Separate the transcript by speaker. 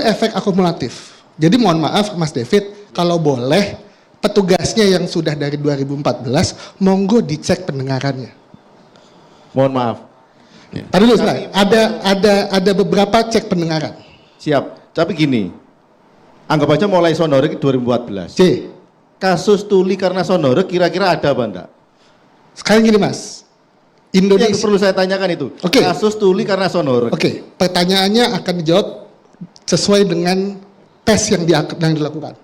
Speaker 1: efek akumulatif. Jadi mohon maaf Mas David, kalau boleh petugasnya yang sudah dari 2014, monggo dicek pendengarannya.
Speaker 2: Mohon maaf.
Speaker 1: Tadi dulu, ada beberapa cek pendengaran.
Speaker 2: Siap. Tapi gini, anggap aja mulai sonorek 2014.
Speaker 1: C.
Speaker 2: Kasus tuli karena sonorek kira-kira ada apa enggak?
Speaker 1: Sekarang gini Mas,
Speaker 2: Yang perlu saya tanyakan itu.
Speaker 1: Oke.
Speaker 2: Kasus tuli karena sonorek.
Speaker 1: Oke, pertanyaannya akan dijawab sesuai dengan tes yang dilakukan.